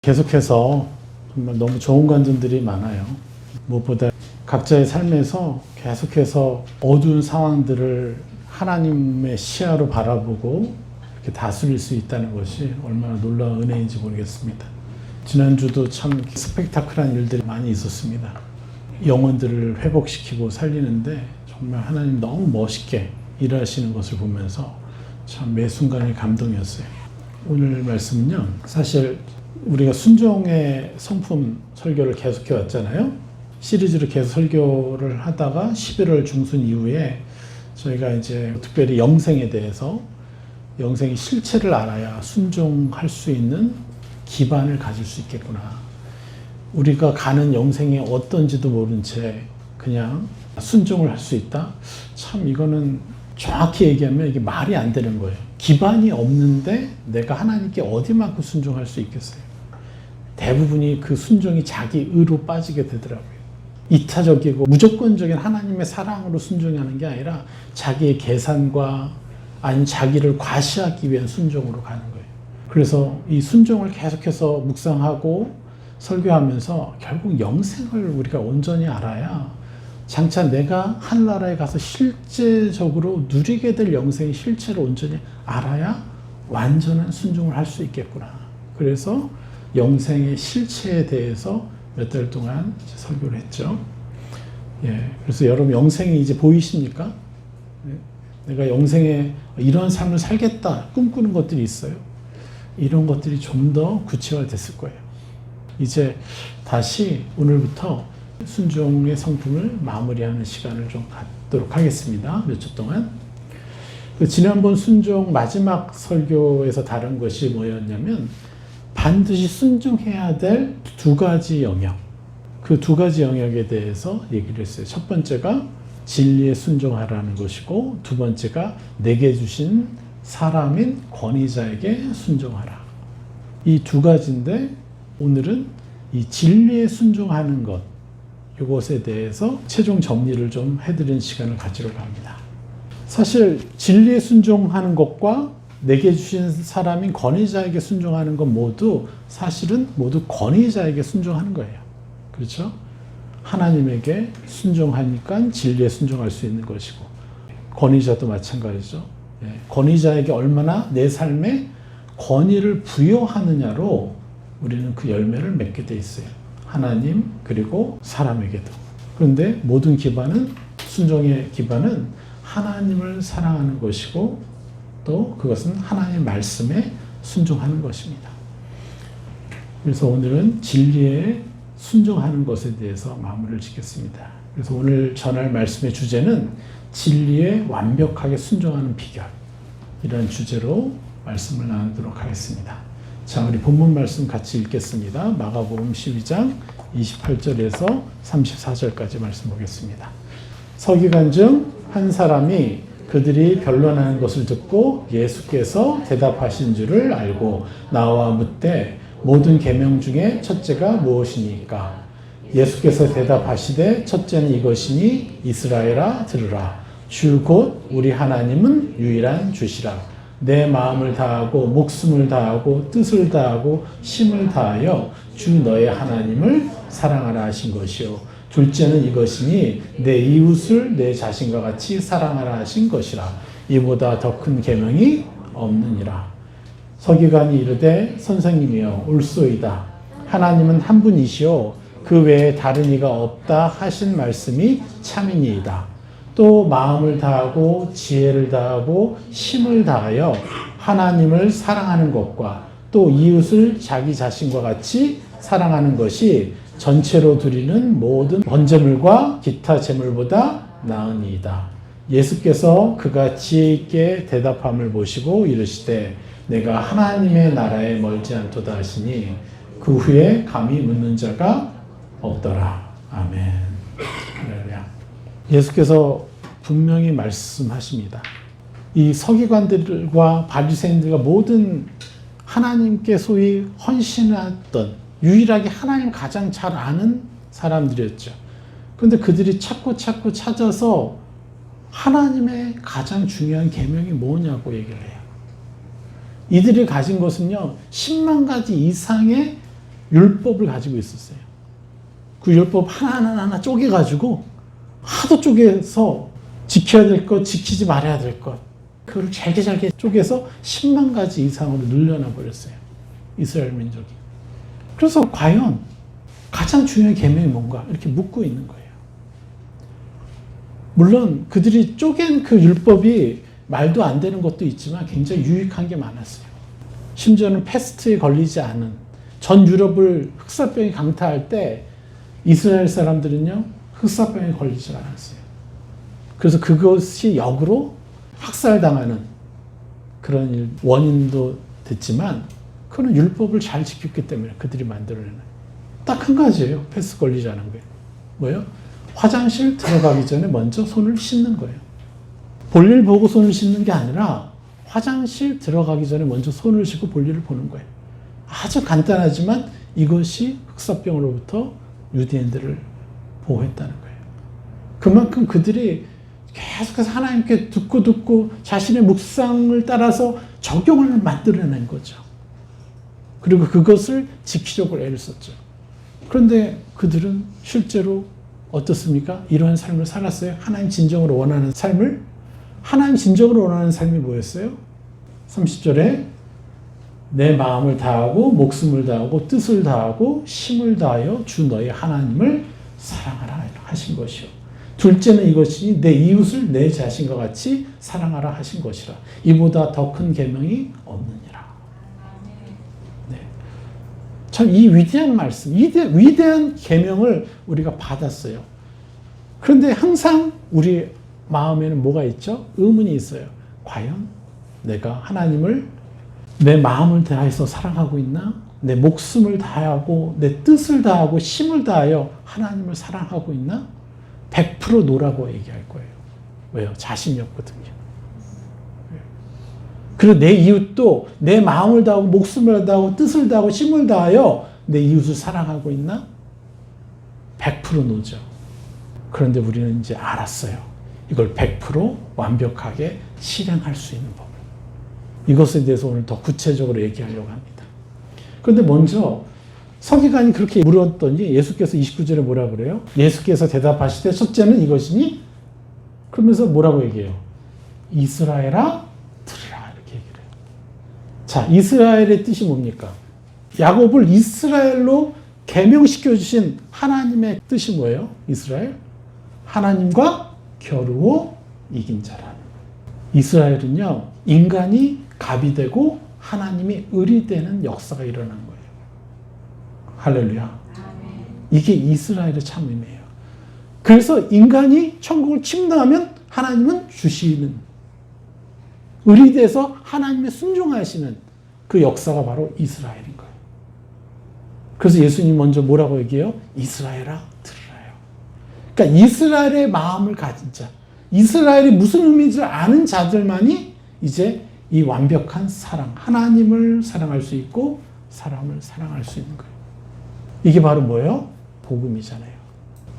계속해서 정말 너무 좋은 관점들이 많아요. 무엇보다 각자의 삶에서 계속해서 어두운 상황들을 하나님의 시야로 바라보고 이렇게 다스릴 수 있다는 것이 얼마나 놀라운 은혜인지 모르겠습니다. 지난주도 참 스펙타클한 일들이 많이 있었습니다. 영혼들을 회복시키고 살리는데 정말 하나님 너무 멋있게 일하시는 것을 보면서 참 매 순간이 감동이었어요. 오늘 말씀은요, 사실 우리가 순종의 성품 설교를 계속해 왔잖아요. 시리즈로 계속 설교를 하다가 11월 중순 이후에 저희가 이제 특별히 영생에 대해서, 영생의 실체를 알아야 순종할 수 있는 기반을 가질 수 있겠구나. 우리가 가는 영생이 어떤지도 모른 채 그냥 순종을 할 수 있다? 참 이거는 정확히 얘기하면 이게 말이 안 되는 거예요. 기반이 없는데 내가 하나님께 어디만큼 순종할 수 있겠어요? 대부분이 그 순종이 자기 의로 빠지게 되더라고요. 이타적이고 무조건적인 하나님의 사랑으로 순종하는 게 아니라 자기의 계산과 아니면 자기를 과시하기 위한 순종으로 가는 거예요. 그래서 이 순종을 계속해서 묵상하고 설교하면서 결국 영생을 우리가 온전히 알아야 장차 내가 하늘나라에 가서 실제적으로 누리게 될 영생의 실체를 온전히 알아야 완전한 순종을 할 수 있겠구나. 그래서 영생의 실체에 대해서 몇 달 동안 설교를 했죠. 예, 그래서 여러분 영생이 이제 보이십니까? 내가 영생에 이런 삶을 살겠다 꿈꾸는 것들이 있어요. 이런 것들이 좀 더 구체화됐을 거예요. 이제 다시 오늘부터 순종의 성품을 마무리하는 시간을 좀 갖도록 하겠습니다. 몇 주 동안. 지난번 순종 마지막 설교에서 다룬 것이 뭐였냐면 반드시 순종해야 될 두 가지 영역, 그 두 가지 영역에 대해서 얘기를 했어요. 첫 번째가 진리에 순종하라는 것이고, 두 번째가 내게 주신 사람인 권위자에게 순종하라. 이 두 가지인데 오늘은 이 진리에 순종하는 것, 이것에 대해서 최종 정리를 좀 해드리는 시간을 가지려고 합니다. 사실 진리에 순종하는 것과 내게 주신 사람인 권위자에게 순종하는 것 모두 사실은 모두 권위자에게 순종하는 거예요. 그렇죠? 하나님에게 순종하니까 진리에 순종할 수 있는 것이고, 권위자도 마찬가지죠. 권위자에게 얼마나 내 삶에 권위를 부여하느냐로 우리는 그 열매를 맺게 돼 있어요. 하나님 그리고 사람에게도. 그런데 모든 기반은, 순종의 기반은 하나님을 사랑하는 것이고, 또 그것은 하나님의 말씀에 순종하는 것입니다. 그래서 오늘은 진리에 순종하는 것에 대해서 마무리를 짓겠습니다. 그래서 오늘 전할 말씀의 주제는 진리에 완벽하게 순종하는 비결, 이런 주제로 말씀을 나누도록 하겠습니다. 자, 우리 본문 말씀 같이 읽겠습니다. 마가복음 12장 28절에서 34절까지 말씀 보겠습니다. 서기관 중 한 사람이 그들이 변론하는 것을 듣고 예수께서 대답하신 줄을 알고 나와 묻되 모든 계명 중에 첫째가 무엇이니까? 예수께서 대답하시되 첫째는 이것이니 이스라엘아 들으라. 주 곧 우리 하나님은 유일한 주시라. 내 마음을 다하고 목숨을 다하고 뜻을 다하고 힘을 다하여 주 너의 하나님을 사랑하라 하신 것이요. 둘째는 이것이니 내 이웃을 내 자신과 같이 사랑하라 하신 것이라. 이보다 더 큰 계명이 없느니라. 서기관이 이르되 선생님이여 옳소이다. 하나님은 한 분이시오 그 외에 다른 이가 없다 하신 말씀이 참이니이다. 또 마음을 다하고 지혜를 다하고 힘을 다하여 하나님을 사랑하는 것과 또 이웃을 자기 자신과 같이 사랑하는 것이 전체로 드리는 모든 번제물과 기타 제물보다 나으니이다. 예수께서 그가 지혜 있게 대답함을 보시고 이르시되 내가 하나님의 나라에 멀지 않도다 하시니 그 후에 감히 묻는 자가 없더라. 아멘. 할렐루야. 예수께서 분명히 말씀하십니다. 이 서기관들과 바리새인들과 모든 하나님께 소위 헌신했던, 유일하게 하나님 가장 잘 아는 사람들이었죠. 그런데 그들이 찾고 찾아서 하나님의 가장 중요한 계명이 뭐냐고 얘기를 해요. 이들이 가진 것은요 10만 가지 이상의 율법을 가지고 있었어요. 그 율법 하나하나 쪼개가지고 하도 쪼개서 지켜야 될 것, 지키지 말아야 될 것, 그걸 잘게 쪼개서 10만 가지 이상으로 늘려놔 버렸어요. 이스라엘 민족이. 그래서 과연 가장 중요한 계명이 뭔가 이렇게 묻고 있는 거예요. 물론 그들이 쪼갠 그 율법이 말도 안 되는 것도 있지만 굉장히 유익한 게 많았어요. 심지어는 패스트에 걸리지 않은, 전 유럽을 흑사병이 강타할 때 이스라엘 사람들은요 흑사병에 걸리지 않았어요. 그래서 그것이 역으로 학살당하는 그런 원인도 됐지만 그는 율법을 잘 지켰기 때문에 그들이 만들어내는 딱 한 가지예요. 패스 걸리지 않은 거예요. 뭐예요? 화장실 들어가기 전에 먼저 손을 씻는 거예요. 볼일 보고 손을 씻는 게 아니라 화장실 들어가기 전에 먼저 손을 씻고 볼일을 보는 거예요. 아주 간단하지만 이것이 흑사병으로부터 유대인들을 보호했다는 거예요. 그만큼 그들이 계속해서 하나님께 듣고 자신의 묵상을 따라서 적용을 만들어낸 거죠. 그리고 그것을 지키려고 애를 썼죠. 그런데 그들은 실제로 어떻습니까? 이러한 삶을 살았어요. 하나님 진정으로 원하는 삶을. 하나님 진정으로 원하는 삶이 뭐였어요? 30절에 내 마음을 다하고 목숨을 다하고 뜻을 다하고 힘을 다하여 주 너희 하나님을 사랑하라 하신 것이요. 둘째는 이것이니 내 이웃을 내 자신과 같이 사랑하라 하신 것이라. 이보다 더 큰 계명이 없느니라. 네. 참 이 위대한 말씀, 위대한 계명을 우리가 받았어요. 그런데 항상 우리 마음에는 뭐가 있죠? 의문이 있어요. 과연 내가 하나님을 내 마음을 다해서 사랑하고 있나? 내 목숨을 다하고 내 뜻을 다하고 힘을 다하여 하나님을 사랑하고 있나? 100% 노라고 얘기할 거예요. 왜요? 자신이 없거든요. 그리고 내 이웃도 내 마음을 다하고 목숨을 다하고 뜻을 다하고 힘을 다하여 내 이웃을 사랑하고 있나? 100% 노죠. 그런데 우리는 이제 알았어요. 이걸 100% 완벽하게 실행할 수 있는 법을. 이것에 대해서 오늘 더 구체적으로 얘기하려고 합니다. 그런데 먼저 서기관이 그렇게 물었더니 예수께서 29절에 뭐라 그래요? 예수께서 대답하시되 첫째는 이것이니? 그러면서 뭐라고 얘기해요? 이스라엘아 들으라 이렇게 얘기를 해요. 자, 이스라엘의 뜻이 뭡니까? 야곱을 이스라엘로 계명시켜 주신 하나님의 뜻이 뭐예요? 이스라엘? 하나님과 겨루어 이긴 자라는. 이스라엘은요 인간이 갑이 되고 하나님이 을이 되는 역사가 일어난 거예요. 할렐루야. 이게 이스라엘의 참 의미예요. 그래서 인간이 천국을 침노하면 하나님은 주시는, 을이 돼서 하나님의 순종하시는 그 역사가 바로 이스라엘인 거예요. 그래서 예수님 먼저 뭐라고 얘기해요? 이스라엘아 들으라요. 그러니까 이스라엘의 마음을 가진 자, 이스라엘이 무슨 의미인지 아는 자들만이 이제 이 완벽한 사랑, 하나님을 사랑할 수 있고 사람을 사랑할 수 있는 거예요. 이게 바로 뭐예요? 복음이잖아요.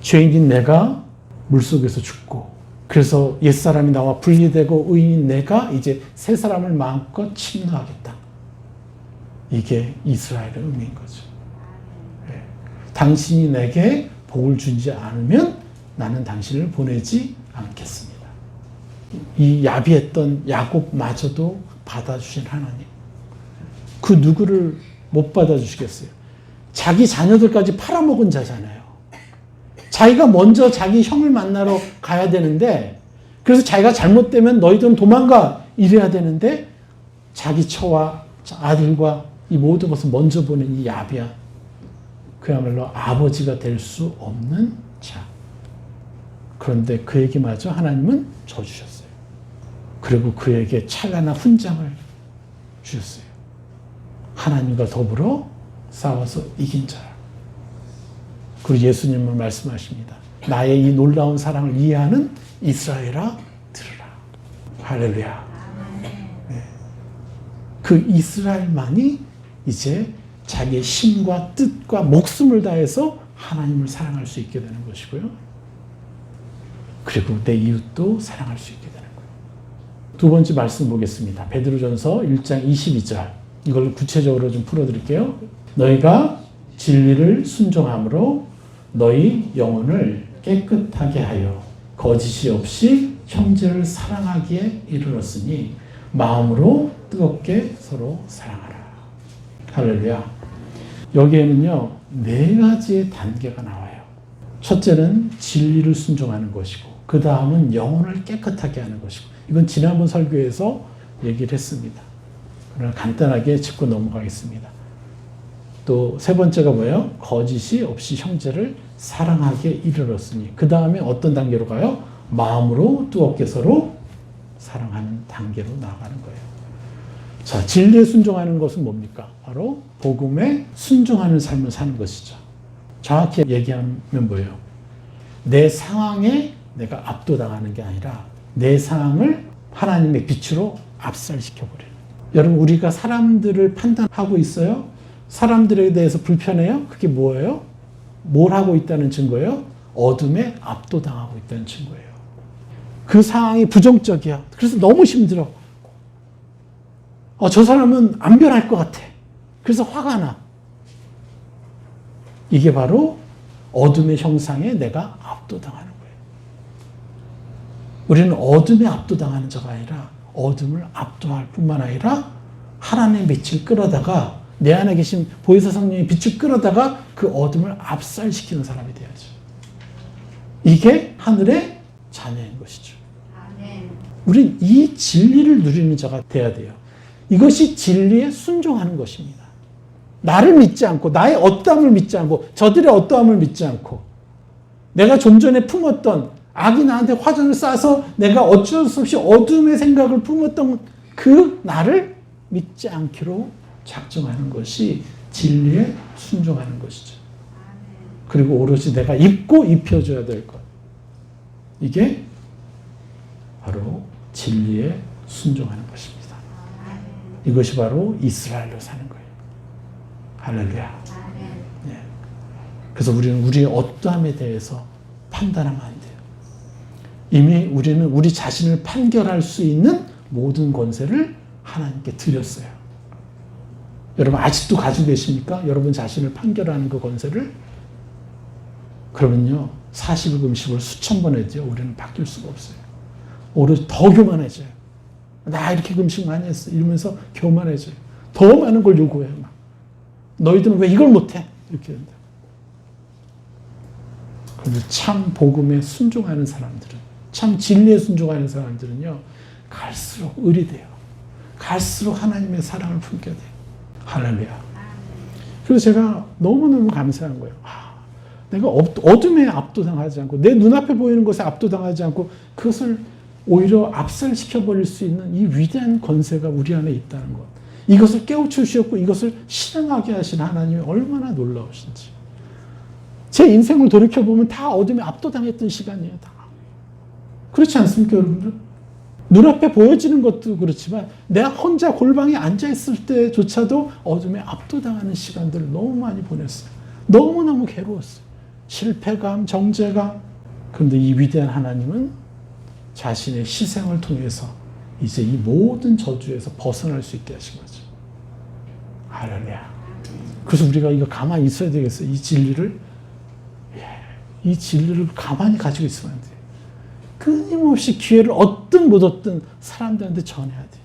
죄인인 내가 물속에서 죽고 그래서 옛사람이 나와 분리되고 의인인 내가 이제 새 사람을 마음껏 침노하겠다. 이게 이스라엘의 의미인 거죠. 네. 당신이 내게 복을 주지 않으면 나는 당신을 보내지 않겠습니다. 이 야비했던 야곱마저도 받아주신 하나님. 그 누구를 못 받아주시겠어요? 자기 자녀들까지 팔아먹은 자잖아요. 자기가 먼저 자기 형을 만나러 가야 되는데, 그래서 자기가 잘못되면 너희들은 도망가 이래야 되는데 자기 처와 아들과 이 모든 것을 먼저 보낸 이 야비한, 그야말로 아버지가 될 수 없는 자. 그런데 그에게마저 하나님은 져주셨어요. 그리고 그에게 찬란한 훈장을 주셨어요. 하나님과 더불어 싸워서 이긴 자라. 그리고 예수님은 말씀하십니다. 나의 이 놀라운 사랑을 이해하는 이스라엘아 들으라. 할렐루야. 네. 그 이스라엘만이 이제 자기의 힘과 뜻과 목숨을 다해서 하나님을 사랑할 수 있게 되는 것이고요. 그리고 내 이웃도 사랑할 수 있게 되는 거예요. 두 번째 말씀 보겠습니다. 베드로전서 1장 22절. 이걸 구체적으로 좀 풀어드릴게요. 너희가 진리를 순종함으로 너희 영혼을 깨끗하게 하여 거짓이 없이 형제를 사랑하기에 이르렀으니 마음으로 뜨겁게 서로 사랑하라. 할렐루야. 여기에는요 4가지의 단계가 나와요. 첫째는 진리를 순종하는 것이고, 그 다음은 영혼을 깨끗하게 하는 것이고, 이건 지난번 설교에서 얘기를 했습니다. 그러나 간단하게 짚고 넘어가겠습니다. 또 세 번째가 뭐예요? 거짓이 없이 형제를 사랑하기에 이르렀으니, 그 다음에 어떤 단계로 가요? 마음으로 뜨겁게 서로 사랑하는 단계로 나아가는 거예요. 자, 진리에 순종하는 것은 뭡니까? 바로 복음에 순종하는 삶을 사는 것이죠. 정확히 얘기하면 뭐예요? 내 상황에 내가 압도당하는 게 아니라 내 상황을 하나님의 빛으로 압살시켜버리는. 여러분, 우리가 사람들을 판단하고 있어요? 사람들에 대해서 불편해요? 그게 뭐예요? 뭘 하고 있다는 증거예요? 어둠에 압도당하고 있다는 증거예요. 그 상황이 부정적이야. 그래서 너무 힘들어. 저 사람은 안 변할 것 같아. 그래서 화가 나. 이게 바로 어둠의 형상에 내가 압도당하는 거예요. 우리는 어둠에 압도당하는 자가 아니라 어둠을 압도할 뿐만 아니라 하나님의 빛을 끌어다가, 내 안에 계신 보혜사 성령의 빛을 끌어다가 그 어둠을 압살시키는 사람이 돼야죠. 이게 하늘의 자녀인 것이죠. 우린 이 진리를 누리는 자가 돼야 돼요. 이것이 진리에 순종하는 것입니다. 나를 믿지 않고, 나의 어떠함을 믿지 않고, 저들의 어떠함을 믿지 않고, 내가 좀 전에 품었던, 악이 나한테 화전을 쏴서 내가 어쩔 수 없이 어둠의 생각을 품었던 그 나를 믿지 않기로 작정하는 것이 진리에 순종하는 것이죠. 그리고 오로지 내가 입고 입혀줘야 될 것. 이게 바로 진리에 순종하는 것입니다. 이것이 바로 이스라엘로 사는 거예요. 할렐루야. 네. 그래서 우리는 우리의 어떠함에 대해서 판단하면 안 돼요. 이미 우리는 우리 자신을 판결할 수 있는 모든 권세를 하나님께 드렸어요. 여러분 아직도 가지고 계십니까? 여러분 자신을 판결하는 그 권세를? 그러면요 40일 금식을 수천 번 했죠. 우리는 바뀔 수가 없어요. 오히려 더 교만해져요. 나 이렇게 금식 많이 했어 이러면서 교만해져요. 더 많은 걸 요구해요. 막. 너희들은 왜 이걸 못해? 이렇게 된다. 그런데 참 복음에 순종하는 사람들은, 참 진리에 순종하는 사람들은요 갈수록 을이 돼요. 갈수록 하나님의 사랑을 품게 돼요. 할렐루야. 그래서 제가 너무너무 감사한 거예요. 내가 어둠에 압도당하지 않고, 내 눈앞에 보이는 것에 압도당하지 않고, 그것을 오히려 압살시켜버릴 수 있는 이 위대한 권세가 우리 안에 있다는 것. 이것을 깨우쳐주셨고 이것을 실행하게 하신 하나님이 얼마나 놀라우신지. 제 인생을 돌이켜보면 다 어둠에 압도당했던 시간이에요. 다. 그렇지 않습니까, 여러분들? 눈앞에 보여지는 것도 그렇지만 내가 혼자 골방에 앉아있을 때조차도 어둠에 압도당하는 시간들을 너무 많이 보냈어요. 너무너무 괴로웠어요. 실패감, 정죄감. 그런데 이 위대한 하나님은 자신의 희생을 통해서 이제 이 모든 저주에서 벗어날 수 있게 하신 거죠. 할렐루야. 그래서 우리가 이거 가만히 있어야 되겠어요. 이 진리를 가만히 가지고 있으면 안 돼요. 끊임없이 기회를 얻든 못 얻든 사람들한테 전해야 돼요.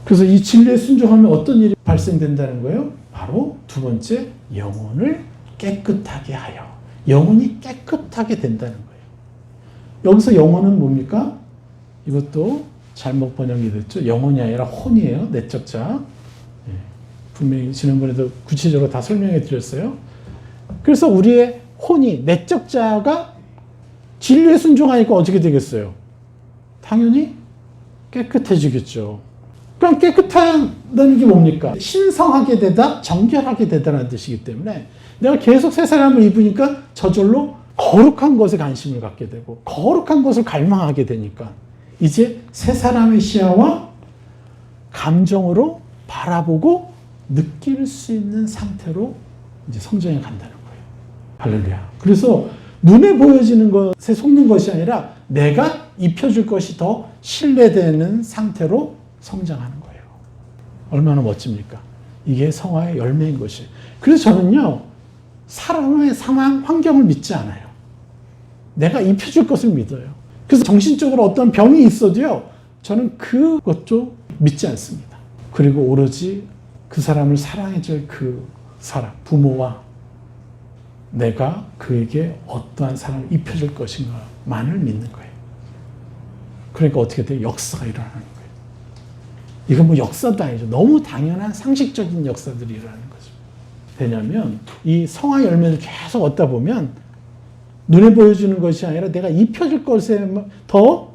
그래서 이 진리에 순종하면 어떤 일이 발생된다는 거예요? 바로 두 번째, 영혼을 깨끗하게 하여. 영혼이 깨끗하게 된다는 거예요. 여기서 영혼은 뭡니까? 이것도 잘못 번역이 됐죠. 영혼이 아니라 혼이에요. 내적 자. 분명히 지난번에도 구체적으로 다 설명해 드렸어요. 그래서 우리의 혼이, 내적 자가 진리에 순종하니까 어떻게 되겠어요? 당연히 깨끗해지겠죠. 그럼 깨끗하다는 게 뭡니까? 신성하게 되다, 정결하게 되다라는 뜻이기 때문에 내가 계속 새 사람을 입으니까 저절로 거룩한 것에 관심을 갖게 되고 거룩한 것을 갈망하게 되니까 이제 새 사람의 시야와 감정으로 바라보고 느낄 수 있는 상태로 이제 성장해 간다는 거예요. 할렐루야. 그래서 눈에 보여지는 것에 속는 것이 아니라 내가 입혀줄 것이 더 신뢰되는 상태로 성장하는 거예요. 얼마나 멋집니까? 이게 성화의 열매인 것이에요. 그래서 저는요, 사람의 상황, 환경을 믿지 않아요. 내가 입혀줄 것을 믿어요. 그래서 정신적으로 어떤 병이 있어도요, 저는 그것도 믿지 않습니다. 그리고 오로지 그 사람을 사랑해줄 그 사람, 부모와 내가 그에게 어떠한 사랑을 입혀줄 것인가만을 믿는 거예요. 그러니까 어떻게 돼요? 역사가 일어나는 거예요. 이건 뭐 역사도 아니죠. 너무 당연한 상식적인 역사들이 일어나는 거죠. 왜냐하면 이 성화 열매를 계속 얻다 보면 눈에 보여주는 것이 아니라 내가 입혀줄 것에 더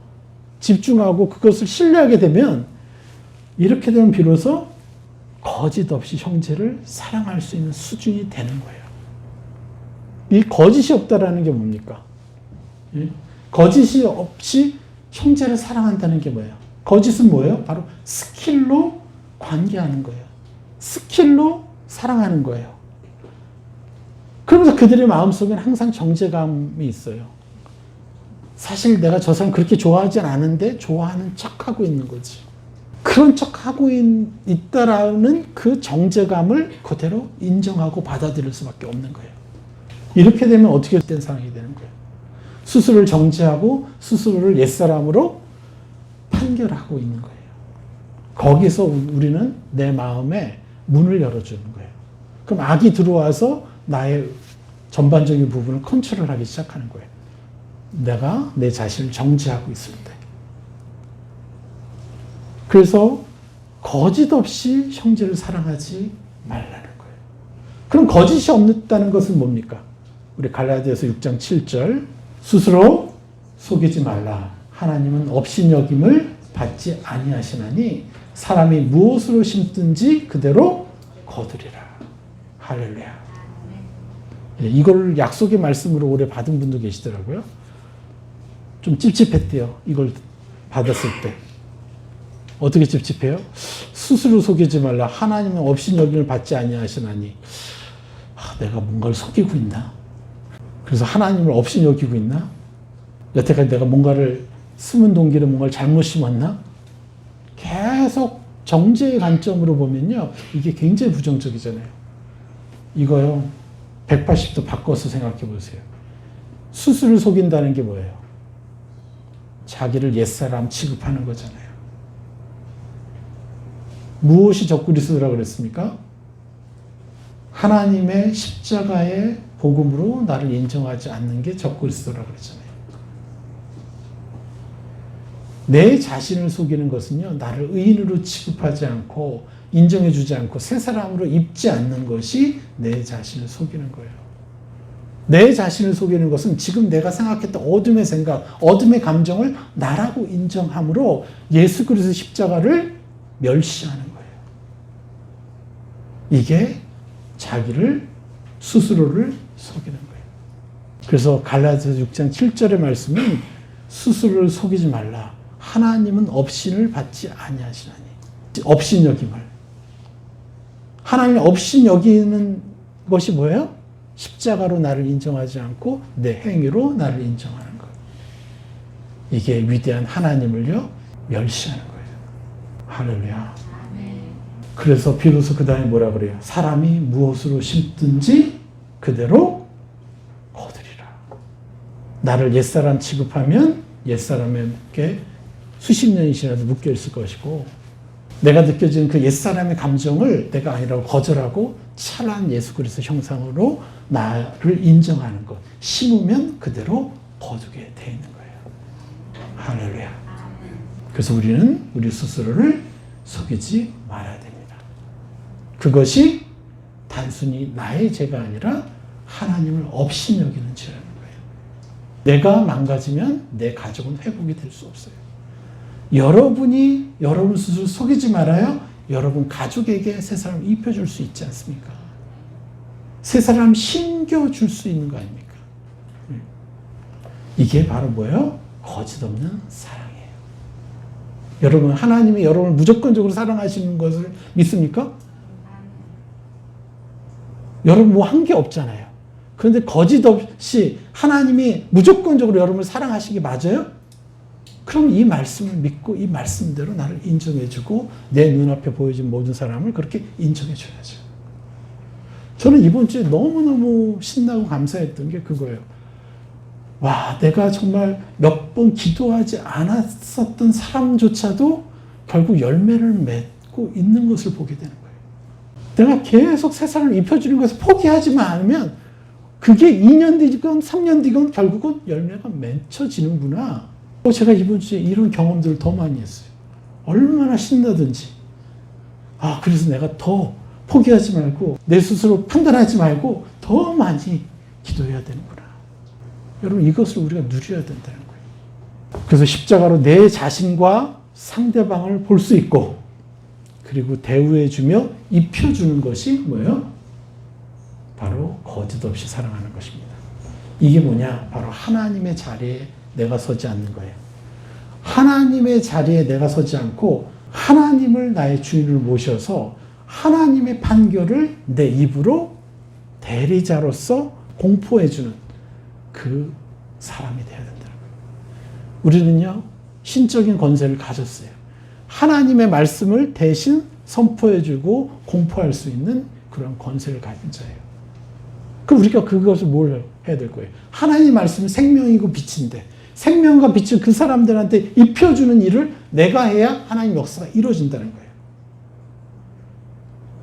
집중하고 그것을 신뢰하게 되면 이렇게 되면 비로소 거짓 없이 형제를 사랑할 수 있는 수준이 되는 거예요. 이 거짓이 없다라는 게 뭡니까? 거짓이 없이 형제를 사랑한다는 게 뭐예요? 거짓은 뭐예요? 바로 스킬로 관계하는 거예요. 스킬로 사랑하는 거예요. 그러면서 그들의 마음속에는 항상 정죄감이 있어요. 사실 내가 저 사람 그렇게 좋아하진 않은데 좋아하는 척하고 있는 거지. 그런 척하고 있다라는 그 정죄감을 그대로 인정하고 받아들일 수밖에 없는 거예요. 이렇게 되면 어떻게 된 상황이 되는 거예요? 스스로를 정죄하고 스스로를 옛사람으로 판결하고 있는 거예요. 거기서 우리는 내 마음에 문을 열어주는 거예요. 그럼 악이 들어와서 나의 전반적인 부분을 컨트롤하기 시작하는 거예요. 내가 내 자신을 정죄하고 있을 때. 그래서 거짓 없이 형제를 사랑하지 말라는 거예요. 그럼 거짓이 없다는 것은 뭡니까? 우리 갈라디아서 6장 7절 스스로 속이지 말라. 하나님은 업신여김을 받지 아니하시나니 사람이 무엇으로 심든지 그대로 거두리라. 할렐루야. 이걸 약속의 말씀으로 오래 받은 분도 계시더라고요. 좀 찝찝했대요. 이걸 받았을 때. 어떻게 찝찝해요? 스스로 속이지 말라. 하나님은 업신여김을 받지 아니하시나니 내가 뭔가를 속이고 있나? 그래서 하나님을 업신여기고 있나? 여태까지 내가 뭔가를 숨은 동기를 뭔가를 잘못 심었나? 계속 정죄의 관점으로 보면요. 이게 굉장히 부정적이잖아요. 이거요. 180도 바꿔서 생각해 보세요. 스스로 속인다는 게 뭐예요? 자기를 옛사람 취급하는 거잖아요. 무엇이 적그리스도라고 그랬습니까? 하나님의 십자가의 복음으로 나를 인정하지 않는 게 적그리스도라고 그랬잖아요. 내 자신을 속이는 것은요, 나를 의인으로 취급하지 않고 인정해주지 않고 새 사람으로 입지 않는 것이 내 자신을 속이는 거예요. 내 자신을 속이는 것은 지금 내가 생각했던 어둠의 생각, 어둠의 감정을 나라고 인정함으로 예수 그리스도의 십자가를 멸시하는 거예요. 이게 자기를 스스로를 속이는 거예요. 그래서 갈라디아서 6장 7절의 말씀은 스스로를 속이지 말라. 하나님은 업신을 받지 아니하시나니. 업신여김을. 하나님 업신여기는 것이 뭐예요? 십자가로 나를 인정하지 않고 내 행위로 나를 인정하는 것. 이게 위대한 하나님을요 멸시하는 거예요. 할렐루야. 그래서 비로소 그 다음에 뭐라 그래요? 사람이 무엇으로 심든지 그대로 거두리라. 나를 옛사람 취급하면 옛사람에게 수십 년이라도 묶여 있을 것이고 내가 느껴지는 그 옛사람의 감정을 내가 아니라고 거절하고 찬란 예수 그리스도 형상으로 나를 인정하는 것. 심으면 그대로 거두게 돼 있는 거예요. 할렐루야. 그래서 우리는 우리 스스로를 속이지 말아야 됩니다. 그것이 단순히 나의 죄가 아니라 하나님을 업신여기는 죄라는 거예요. 내가 망가지면 내 가족은 회복이 될 수 없어요. 여러분이 여러분 스스로 속이지 말아요. 여러분 가족에게 새 사람을 입혀줄 수 있지 않습니까? 새 사람 심겨줄 수 있는 거 아닙니까? 이게 바로 뭐예요? 거짓 없는 사랑이에요. 여러분 하나님이 여러분을 무조건적으로 사랑하시는 것을 믿습니까? 여러분 뭐 한 게 없잖아요. 그런데 거짓 없이 하나님이 무조건적으로 여러분을 사랑하시는 게 맞아요? 그럼 이 말씀을 믿고 이 말씀대로 나를 인정해주고 내 눈앞에 보여진 모든 사람을 그렇게 인정해줘야죠. 저는 이번 주에 너무너무 신나고 감사했던 게 그거예요. 와, 내가 정말 몇 번 기도하지 않았었던 사람조차도 결국 열매를 맺고 있는 것을 보게 되는 거예요. 내가 계속 세상을 입혀주는 것을 포기하지만 않으면 그게 2년 뒤건 3년 뒤건 결국은 열매가 맺혀지는구나. 제가 이번 주에 이런 경험들을 더 많이 했어요. 얼마나 신나든지. 그래서 내가 더 포기하지 말고 내 스스로 판단하지 말고 더 많이 기도해야 되는구나. 여러분, 이것을 우리가 누려야 된다는 거예요. 그래서 십자가로 내 자신과 상대방을 볼 수 있고, 그리고 대우해주며 입혀주는 것이 뭐예요? 바로 거짓 없이 사랑하는 것입니다. 이게 뭐냐? 바로 하나님의 자리에 내가 서지 않는 거예요. 하나님의 자리에 내가 서지 않고 하나님을 나의 주인으로 모셔서 하나님의 판결을 내 입으로 대리자로서 공포해주는 그 사람이 되어야 된다는 거예요. 우리는요, 신적인 권세를 가졌어요. 하나님의 말씀을 대신 선포해주고 공포할 수 있는 그런 권세를 가진 자예요. 그럼 우리가 그것을 뭘 해야 될 거예요? 하나님의 말씀은 생명이고 빛인데 생명과 빛을 그 사람들한테 입혀주는 일을 내가 해야 하나님 역사가 이루어진다는 거예요.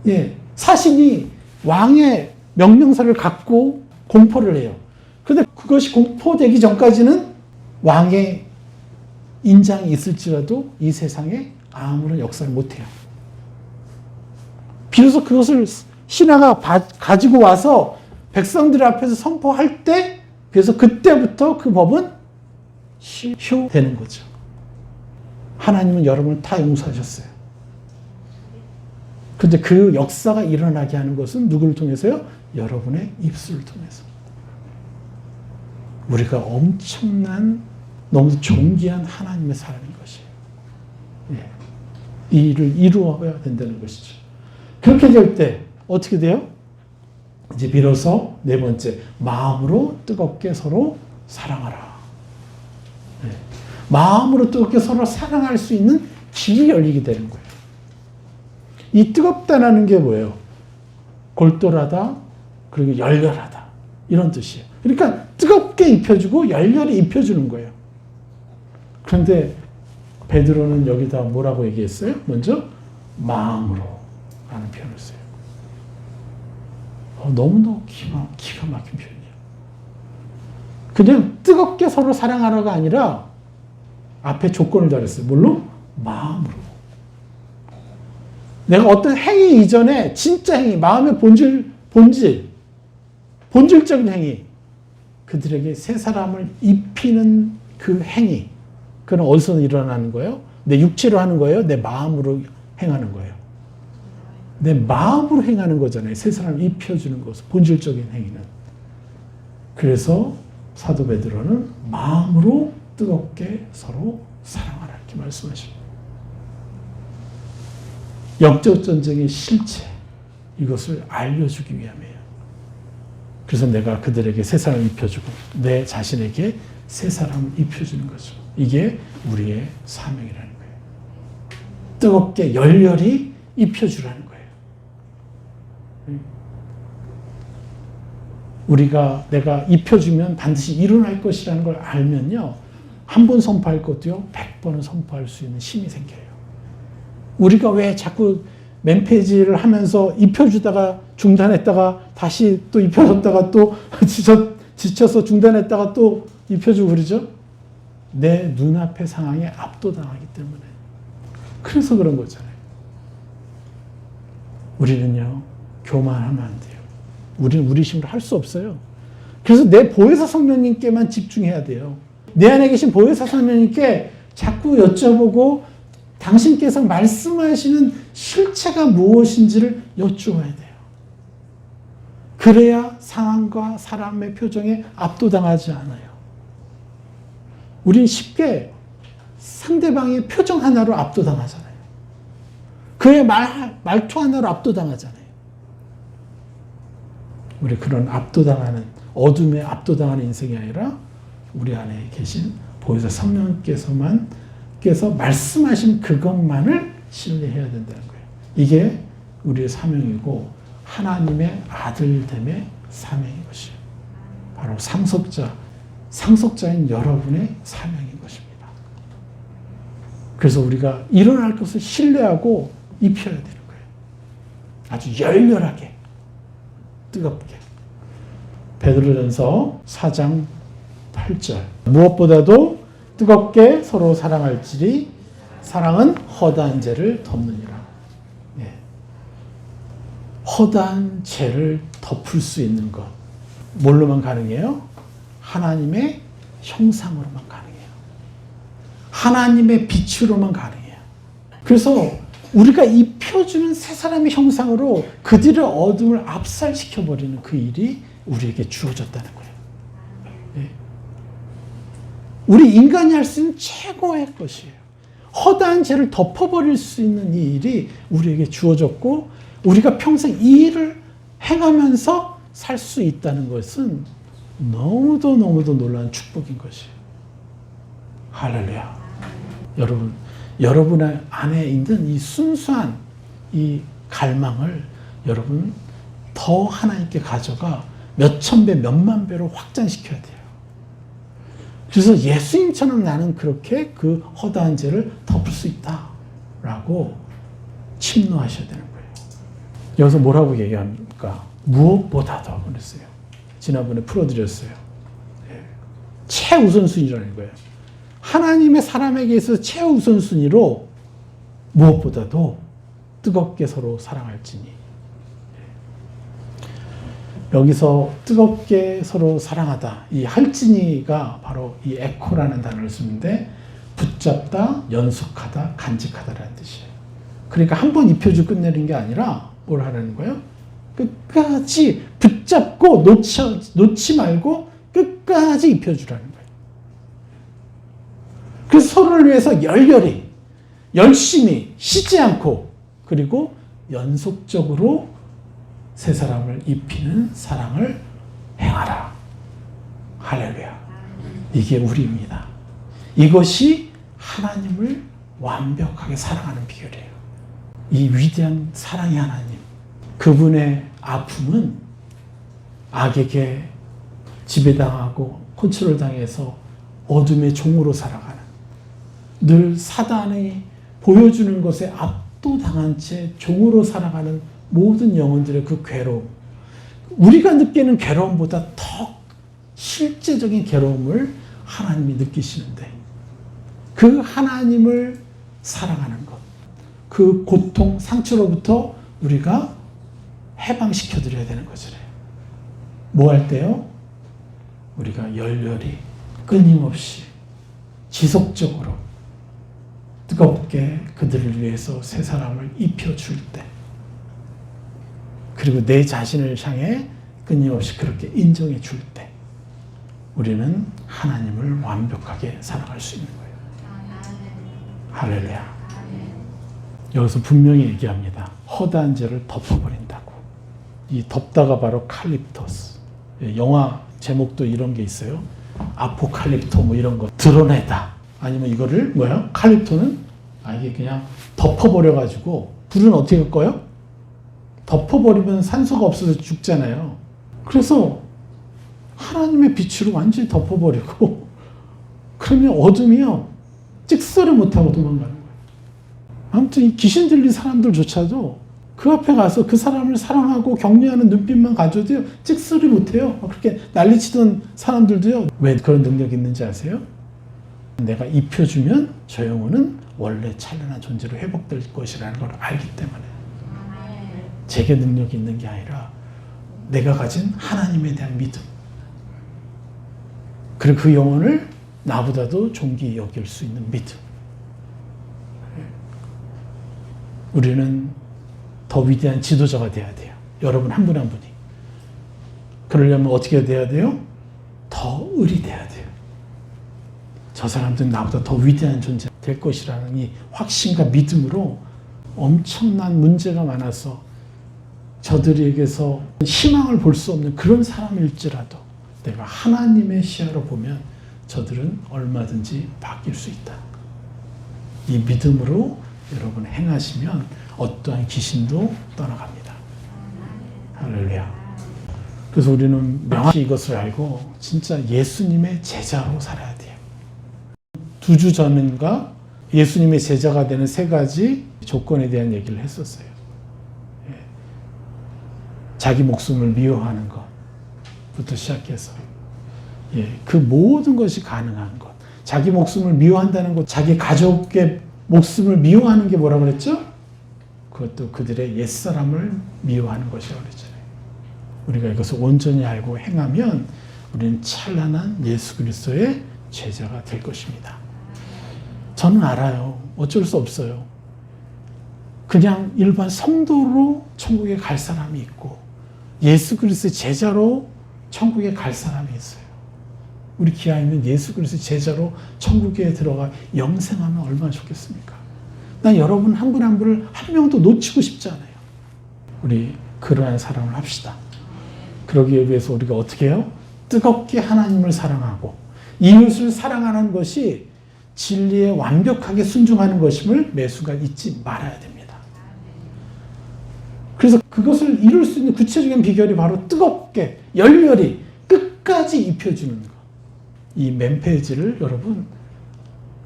예, 사신이 왕의 명령서를 갖고 공포를 해요. 그런데 그것이 공포되기 전까지는 왕의 인장이 있을지라도 이 세상에 아무런 역사를 못해요. 비로소 그것을 신하가 가지고 와서 백성들 앞에서 선포할 때, 그래서 그때부터 그 법은 실효되는 거죠. 하나님은 여러분을 다 용서하셨어요. 근데 그 역사가 일어나게 하는 것은 누구를 통해서요? 여러분의 입술을 통해서. 우리가 엄청난, 너무 존귀한 하나님의 사람인 것이에요. 예. 이 일을 이루어야 된다는 것이죠. 그렇게 될 때 어떻게 돼요? 이제 비로소 네 번째, 마음으로 뜨겁게 서로 사랑하라. 예. 마음으로 뜨겁게 서로 사랑할 수 있는 길이 열리게 되는 거예요. 이 뜨겁다라는 게 뭐예요? 골똘하다, 그리고 열렬하다, 이런 뜻이에요. 그러니까 뜨겁게 입혀주고 열렬히 입혀주는 거예요. 그런데 베드로는 여기다 뭐라고 얘기했어요? 먼저 마음으로 라는 표현을 써요. 너무너무 기가 막힌 표현이에요. 그냥 뜨겁게 서로 사랑하라가 아니라 앞에 조건을 달았어요. 뭘로? 마음으로. 내가 어떤 행위 이전에 진짜 행위, 마음의 본질적인 행위, 그들에게 새 사람을 입히는 그 행위, 그건 어디서 일어나는 거예요? 내 육체로 하는 거예요? 내 마음으로 행하는 거예요? 내 마음으로 행하는 거잖아요. 새 사람을 입혀주는 것, 본질적인 행위는. 그래서 사도 베드로는 마음으로 뜨겁게 서로 사랑하라 이렇게 말씀하십니다. 영적 전쟁의 실체, 이것을 알려주기 위함이에요. 그래서 내가 그들에게 새 사람을 입혀주고 내 자신에게 새 사람을 입혀주는 거죠. 이게 우리의 사명이라는 거예요. 뜨겁게 열렬히 입혀주라는 거예요. 내가 입혀주면 반드시 일어날 것이라는 걸 알면요, 한 번 선포할 것도요 100번은 선포할 수 있는 힘이 생겨요. 우리가 왜 자꾸 맨페이지를 하면서 입혀주다가 중단했다가 다시 또 입혀줬다가 또 지쳐서 중단했다가 또 입혀주고 그러죠? 내 눈앞의 상황에 압도당하기 때문에. 그래서 그런 거잖아요. 우리는요, 교만하면 안 돼요. 우리는 우리 힘으로 할 수 없어요. 그래서 내 보혜사 성령님께만 집중해야 돼요. 내 안에 계신 보혜사 성령님께 자꾸 여쭤보고 당신께서 말씀하시는 실체가 무엇인지를 여쭈어야 돼요. 그래야 상황과 사람의 표정에 압도당하지 않아요. 우린 쉽게 상대방의 표정 하나로 압도당하잖아요. 그의 말투 하나로 압도당하잖아요. 우리 그런 압도당하는, 어둠에 압도당하는 인생이 아니라 우리 안에 계신 보혜사 성령께서 말씀하신 그것만을 신뢰해야 된다는 거예요. 이게 우리의 사명이고, 하나님의 아들됨의 사명인 것이에요. 바로 상속자인 여러분의 사명인 것입니다. 그래서 우리가 일어날 것을 신뢰하고 입혀야 되는 거예요. 아주 열렬하게, 뜨겁게. 베드로전서 4장 8절. 무엇보다도 뜨겁게 서로 사랑할지니 사랑은 허다한 죄를 덮느니라. 예. 허다한 죄를 덮을 수 있는 것. 뭘로만 가능해요? 하나님의 형상으로만 가능해요. 하나님의 빛으로만 가능해요. 그래서 우리가 입혀주는 새 사람의 형상으로 그들의 어둠을 압살시켜버리는 그 일이 우리에게 주어졌다는 거예요. 예. 우리 인간이 할 수 있는 최고의 것이에요. 허다한 죄를 덮어버릴 수 있는 이 일이 우리에게 주어졌고 우리가 평생 이 일을 행하면서 살 수 있다는 것은 너무도 놀라운 축복인 것이에요. 할렐루야. 여러분 안에 있는 이 순수한 이 갈망을 여러분 더 하나님께 가져가 몇천 배, 몇만 배로 확장시켜야 돼요. 그래서 예수님처럼 나는 그렇게 그 허다한 죄를 덮을 수 있다라고 침노하셔야 되는 거예요. 여기서 뭐라고 얘기합니까? 무엇보다도 그랬어요. 지난번에 풀어드렸어요. 최우선순위라는 거예요. 하나님의 사람에게 있어서 최우선순위로 무엇보다도 뜨겁게 서로 사랑할지니. 여기서 뜨겁게 서로 사랑하다. 이 할지니가 바로 이 에코라는 단어를 쓰는데 붙잡다, 연속하다, 간직하다라는 뜻이에요. 그러니까 한 번 입혀주고 끝내는 게 아니라 뭘 하라는 거예요? 끝까지 붙잡고 놓지 말고 끝까지 입혀주라는 거예요. 그래서 서로를 위해서 열렬히, 열심히, 쉬지 않고 그리고 연속적으로 새 사람을 입히는 사랑을 행하라. 할렐루야. 이게 우리입니다. 이것이 하나님을 완벽하게 사랑하는 비결이에요. 이 위대한 사랑의 하나님, 그분의 아픔은 악에게 지배당하고 컨트롤당해서 어둠의 종으로 살아가는, 늘 사단이 보여주는 것에 압도당한 채 종으로 살아가는 모든 영혼들의 그 괴로움, 우리가 느끼는 괴로움보다 더 실제적인 괴로움을 하나님이 느끼시는데 그 하나님을 사랑하는 것, 그 고통, 상처로부터 우리가 해방시켜 드려야 되는 거죠. 뭐 할 때요? 우리가 열렬히, 끊임없이, 지속적으로 뜨겁게 그들을 위해서 새 사람을 입혀줄 때, 그리고 내 자신을 향해 끊임없이 그렇게 인정해 줄 때 우리는 하나님을 완벽하게 사랑할 수 있는 거예요. 할렐루야. 여기서 분명히 얘기합니다. 허다한 죄를 덮어버린다고. 이 덮다가 바로 칼립토스. 영화 제목도 이런 게 있어요. 아포칼립토 뭐 이런 거. 드러내다. 아니면 이거를 뭐야? 칼립토는 이게 그냥 덮어버려가지고 불은 어떻게 꺼요? 덮어버리면 산소가 없어서 죽잖아요. 그래서 하나님의 빛으로 완전히 덮어버리고 그러면 어둠이요 찍소리 못하고 도망가는 거예요. 아무튼 이 귀신 들린 사람들조차도 그 앞에 가서 그 사람을 사랑하고 격려하는 눈빛만 가져도요 찍소리 못해요. 그렇게 난리치던 사람들도요. 왜 그런 능력이 있는지 아세요? 내가 입혀주면 저 영혼은 원래 찬란한 존재로 회복될 것이라는 걸 알기 때문에. 제게 능력이 있는 게 아니라 내가 가진 하나님에 대한 믿음, 그리고 그 영혼을 나보다도 존귀히 여길 수 있는 믿음. 우리는 더 위대한 지도자가 돼야 돼요. 여러분 한 분 한 분이. 그러려면 어떻게 돼야 돼요? 더 의리 돼야 돼요. 저 사람들은 나보다 더 위대한 존재 될 것이라는 이 확신과 믿음으로 엄청난 문제가 많아서 저들에게서 희망을 볼 수 없는 그런 사람일지라도 내가 하나님의 시야로 보면 저들은 얼마든지 바뀔 수 있다. 이 믿음으로 여러분 행하시면 어떠한 귀신도 떠나갑니다. 할렐루야. 그래서 우리는 명확히 이것을 알고 진짜 예수님의 제자로 살아야 돼요. 2주 전인가 예수님의 제자가 되는 3가지 조건에 대한 얘기를 했었어요. 자기 목숨을 미워하는 것부터 시작해서 그 모든 것이 가능한 것. 자기 목숨을 미워한다는 것, 자기 가족의 목숨을 미워하는 게 뭐라고 그랬죠? 그것도 그들의 옛사람을 미워하는 것이라고 그랬잖아요. 우리가 이것을 온전히 알고 행하면 우리는 찬란한 예수 그리스도의 제자가 될 것입니다. 저는 알아요. 어쩔 수 없어요. 그냥 일반 성도로 천국에 갈 사람이 있고 예수 그리스도의 제자로 천국에 갈 사람이 있어요. 우리 기아이면 예수 그리스도의 제자로 천국에 들어가 영생하면 얼마나 좋겠습니까? 난 여러분 한 분 한 분을 한 명도 놓치고 싶지 않아요. 우리 그러한 사랑을 합시다. 그러기 위해서 우리가 어떻게 해요? 뜨겁게 하나님을 사랑하고 이웃을 사랑하는 것이 진리에 완벽하게 순종하는 것임을 매 순간 잊지 말아야 됩니다. 그래서 그것을 이룰 수 있는 구체적인 비결이 바로 뜨겁게 열렬히 끝까지 입혀주는 것. 이 멤페지를 여러분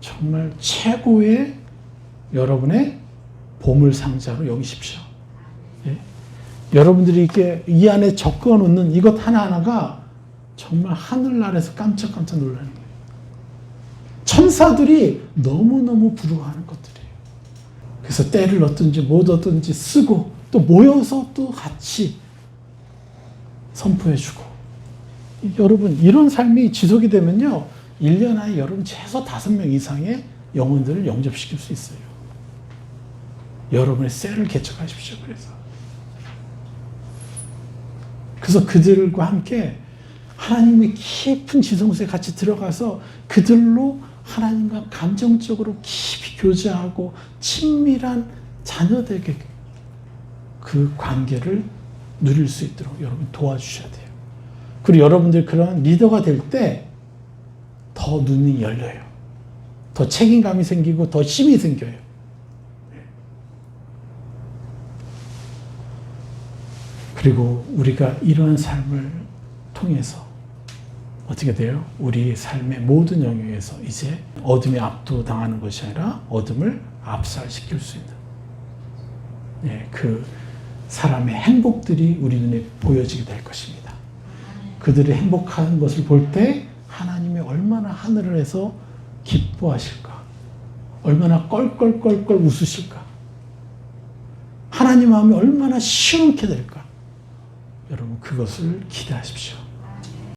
정말 최고의 여러분의 보물상자로 여기십시오. 예? 여러분들이 이렇게 이 안에 적어 놓는 이것 하나하나가 정말 하늘나라에서 깜짝깜짝 놀라는 거예요. 천사들이 너무너무 부러워하는 것들이에요. 그래서 때를 얻든지 못 얻든지 쓰고 또 모여서 또 같이 선포해주고. 여러분 이런 삶이 지속이 되면요 1년 안에 여러분 최소 5명 이상의 영혼들을 영접시킬 수 있어요. 여러분의 셀을 개척하십시오. 그래서 그들과 함께 하나님의 깊은 지성소에 같이 들어가서 그들로 하나님과 감정적으로 깊이 교제하고 친밀한 자녀들에게 그 관계를 누릴 수 있도록 여러분 도와주셔야 돼요. 그리고 여러분들 그런 리더가 될 때 더 눈이 열려요. 더 책임감이 생기고 더 힘이 생겨요. 그리고 우리가 이러한 삶을 통해서 어떻게 돼요? 우리 삶의 모든 영역에서 이제 어둠에 압도당하는 것이 아니라 어둠을 압살시킬 수 있는 그 사람의 행복들이 우리 눈에 보여지게 될 것입니다. 그들이 행복한 것을 볼 때 하나님이 얼마나 하늘에서 기뻐하실까? 얼마나 껄껄껄껄 웃으실까? 하나님 마음이 얼마나 시원케 될까? 여러분 그것을 기대하십시오.